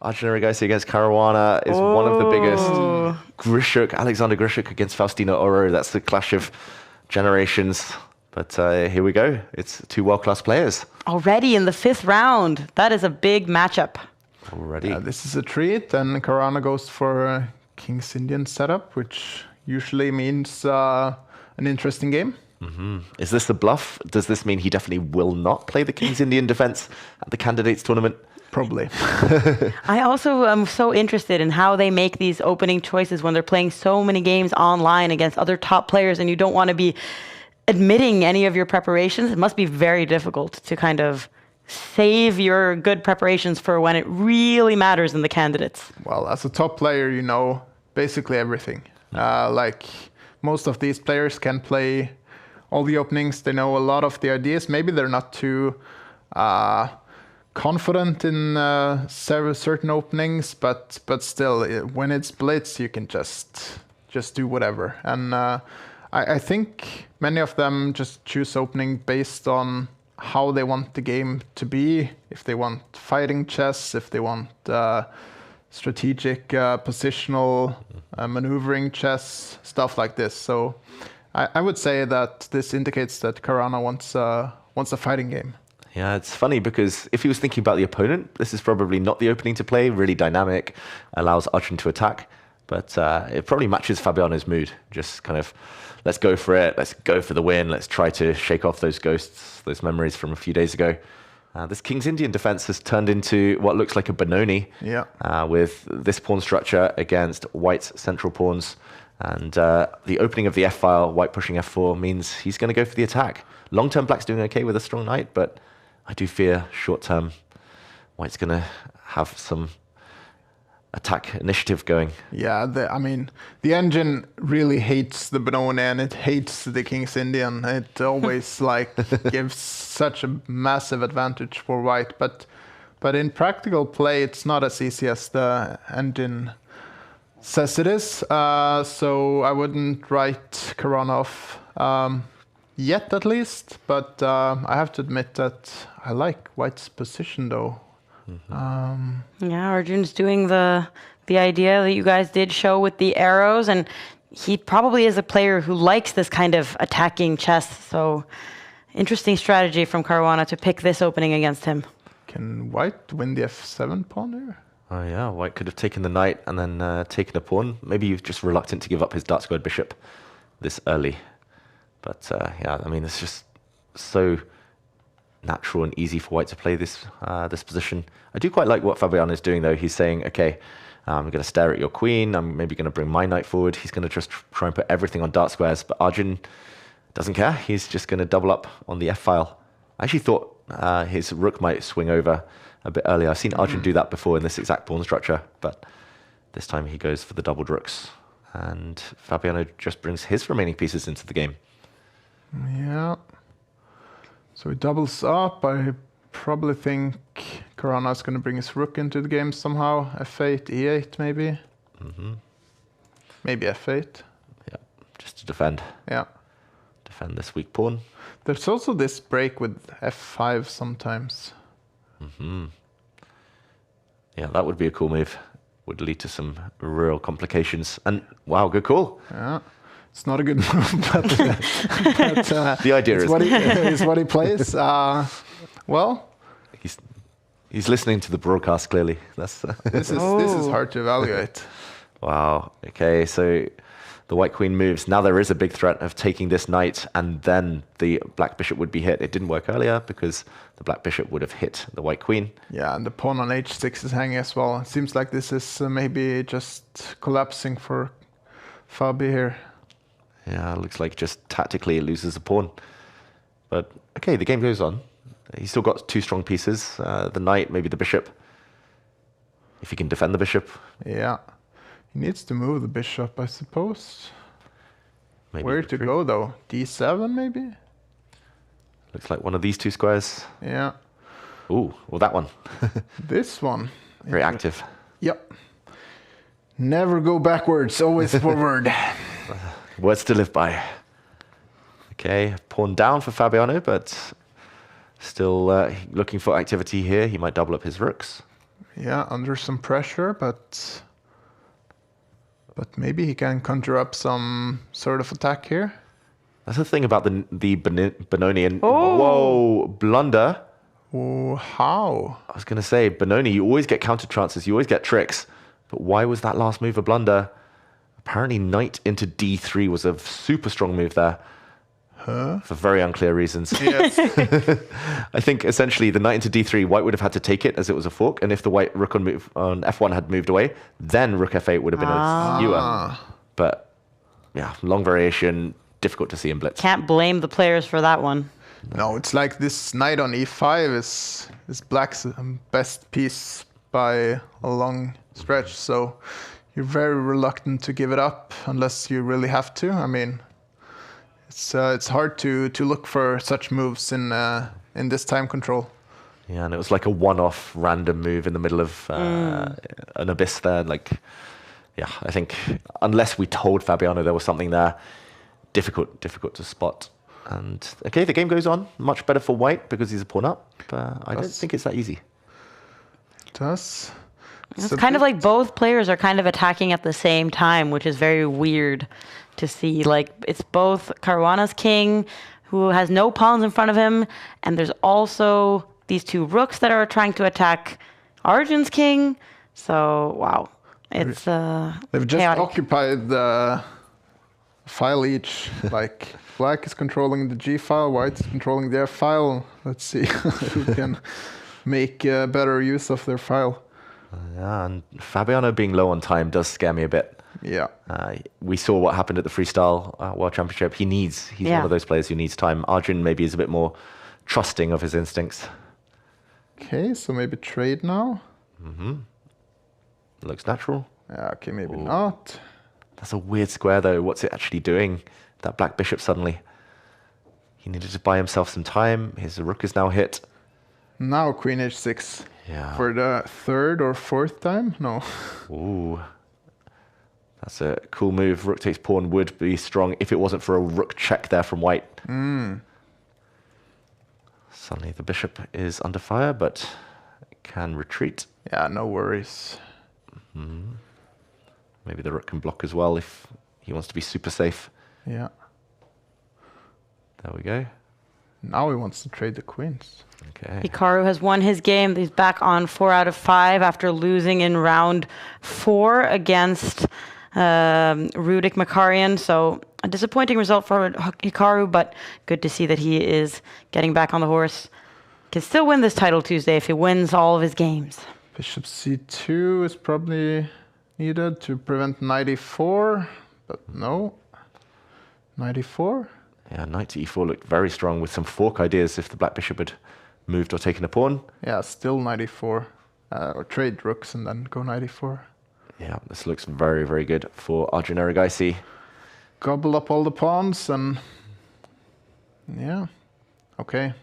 Arjun Erigaisi against Caruana is one of the biggest. Alexander Grishuk against Faustino Oro. That's the clash of generations. But here we go. It's two world-class players. Already in the 5th round. That is a big matchup. Already. This is a treat. And Caruana goes for a King's Indian setup, which usually means an interesting game. Mm-hmm. Is this the bluff? Does this mean he definitely will not play the King's Indian defense at the candidates tournament? Probably. I also am so interested in how they make these opening choices when they're playing so many games online against other top players and you don't want to be admitting any of your preparations. It must be very difficult to kind of save your good preparations for when it really matters in the candidates. Well, as a top player, you know basically everything. Like most of these players can play all the openings. They know a lot of the ideas. Maybe they're not too confident in certain openings, but still, when it's Blitz, you can just do whatever. And I think many of them just choose opening based on how they want the game to be. If they want fighting chess, if they want strategic positional maneuvering chess, stuff like this. So I would say that this indicates that Caruana wants a fighting game. Yeah, it's funny because if he was thinking about the opponent, this is probably not the opening to play. Really dynamic, allows Arjun to attack, but it probably matches Fabiano's mood. Just kind of, let's go for it. Let's go for the win. Let's try to shake off those ghosts, those memories from a few days ago. This King's Indian defense has turned into what looks like a Benoni, with this pawn structure against White's central pawns. And the opening of the f-file, White pushing f4, means he's going to go for the attack. Long-term, Black's doing okay with a strong knight, but I do fear short-term, White's going to have some attack initiative going. Yeah, the engine really hates the Benoni and it hates the King's Indian. It always gives such a massive advantage for White, but in practical play, it's not as easy as the engine says it is. So I wouldn't write Caruana off yet, at least. But I have to admit that I like White's position, though. Mm-hmm. Yeah, Arjun's doing the idea that you guys did show with the arrows, and he probably is a player who likes this kind of attacking chess. So interesting strategy from Caruana to pick this opening against him. Can White win the f7 pawn here? Oh yeah, White could have taken the knight and then taken a pawn. Maybe he's just reluctant to give up his dark squared bishop this early. But yeah, I mean, it's just so natural and easy for White to play this position. I do quite like what Fabiano is doing, though. He's saying, okay, I'm going to stare at your queen. I'm maybe going to bring my knight forward. He's going to just try and put everything on dark squares. But Arjun doesn't care. He's just going to double up on the f-file. I actually thought his rook might swing over a bit earlier. I've seen Arjun do that before in this exact pawn structure, but this time he goes for the doubled rooks. And Fabiano just brings his remaining pieces into the game. Yeah. So he doubles up. I probably think Caruana is going to bring his rook into the game somehow. f8, e8 maybe. Mm-hmm. Maybe f8. Yeah, just to defend. Yeah. Defend this weak pawn. There's also this break with f5 sometimes. Mm-hmm. Yeah, that would be a cool move. Would lead to some real complications. And wow, good call. Yeah. It's not a good move, but the idea is what he plays. Well, he's listening to the broadcast clearly. That's this is hard to evaluate. Wow. Okay, so the White Queen moves. Now there is a big threat of taking this knight, and then the Black Bishop would be hit. It didn't work earlier because the Black Bishop would have hit the White Queen. Yeah, and the pawn on h6 is hanging as well. It seems like this is maybe just collapsing for Fabi here. Yeah, looks like just tactically it loses a pawn. But okay, the game goes on. He's still got two strong pieces. The knight, maybe the bishop. If he can defend the bishop. Yeah. He needs to move the bishop, I suppose. Maybe where to go, though? d7, maybe? Looks like one of these two squares. Yeah. Ooh, well, that one. This one. Very active. Yep. Never go backwards, always forward. Words to live by. Okay, pawn down for Fabiano, but still looking for activity here. He might double up his rooks. Yeah, under some pressure, but maybe he can conjure up some sort of attack here. That's the thing about the Benoni and Oh. whoa, Blunder. Oh, how? I was going to say, Benoni, you always get counter chances, you always get tricks. But why was that last move a blunder? Apparently, knight into d3 was a super strong move there. For very unclear reasons. Yes. I think essentially the knight into d3, white would have had to take it as it was a fork. And if the white rook on f1 had moved away, then rook f8 would have been a skewer. But yeah, long variation, difficult to see in Blitz. Can't blame the players for that one. No, it's like this knight on e5 is black's best piece by a long stretch. So you're very reluctant to give it up unless you really have to. I mean, it's hard to look for such moves in this time control. Yeah, and it was like a one-off random move in the middle of an abyss there. Like, yeah, I think unless we told Fabiano there was something there, difficult to spot. And okay, the game goes on. Much better for white because he's a pawn up. I don't think it's that easy. It does. It's kind of like both players are kind of attacking at the same time, which is very weird to see. Like, it's both Caruana's king, who has no pawns in front of him, and there's also these two rooks that are trying to attack Arjun's king. So, wow. It's they've just chaotic. occupied the file each. Like, black is controlling the G file, white is controlling their file. Let's see who can make better use of their file. Yeah, and Fabiano being low on time does scare me a bit. Yeah. We saw what happened at the Freestyle World Championship. He's one of those players who needs time. Arjun maybe is a bit more trusting of his instincts. Okay, so maybe trade now. Looks natural. Yeah, okay, maybe not. That's a weird square though. What's it actually doing? That black bishop suddenly. He needed to buy himself some time. His rook is now hit. Now queen h6. Yeah. For the third or fourth time? No. Ooh. That's a cool move. Rook takes pawn would be strong if it wasn't for a rook check there from white. Suddenly the bishop is under fire, but can retreat. Yeah, no worries. Maybe the rook can block as well if he wants to be super safe. Yeah. There we go. Now he wants to trade the queens. Okay. Hikaru has won his game. He's back on 4 out of 5 after losing in round 4 against Rudik Makarian. So a disappointing result for Hikaru, but good to see that he is getting back on the horse. Can still win this title Tuesday if he wins all of his games. Bishop c2 is probably needed to prevent knight e4, but no. Knight e4. Yeah, knight to e4 looked very strong with some fork ideas if the black bishop had moved or taken a pawn. Yeah, still knight e4. Or trade rooks and then go knight e4. Yeah, this looks very, very good for Arjun Erigaisi. Gobble up all the pawns and... Yeah. Okay.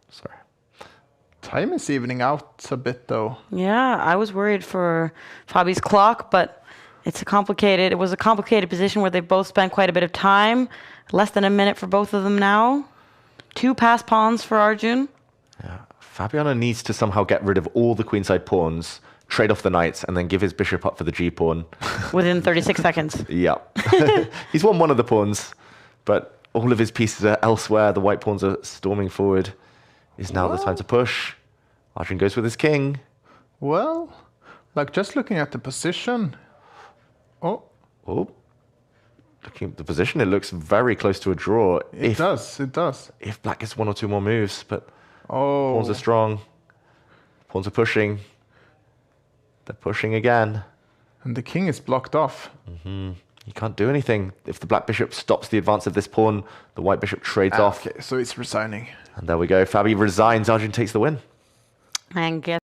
Sorry. Time is evening out a bit though. Yeah, I was worried for Fabi's clock, but it was a complicated position where they both spent quite a bit of time. Less than a minute for both of them now. 2 passed pawns for Arjun. Yeah. Fabiano needs to somehow get rid of all the queenside pawns, trade off the knights, and then give his bishop up for the G pawn. Within 36 seconds. Yeah. He's won one of the pawns, but all of his pieces are elsewhere. The white pawns are storming forward. Is now the time to push. Arjun goes with his king. Well, like just looking at the position. Oh, Looking at the position, it looks very close to a draw. it does. If black gets 1 or 2 more moves, but pawns are strong. Pawns are pushing. They're pushing again. And the king is blocked off. You can't do anything. If the black bishop stops the advance of this pawn, the white bishop trades off. Okay, so he's resigning. And there we go. Fabi resigns. Arjun takes the win. And guess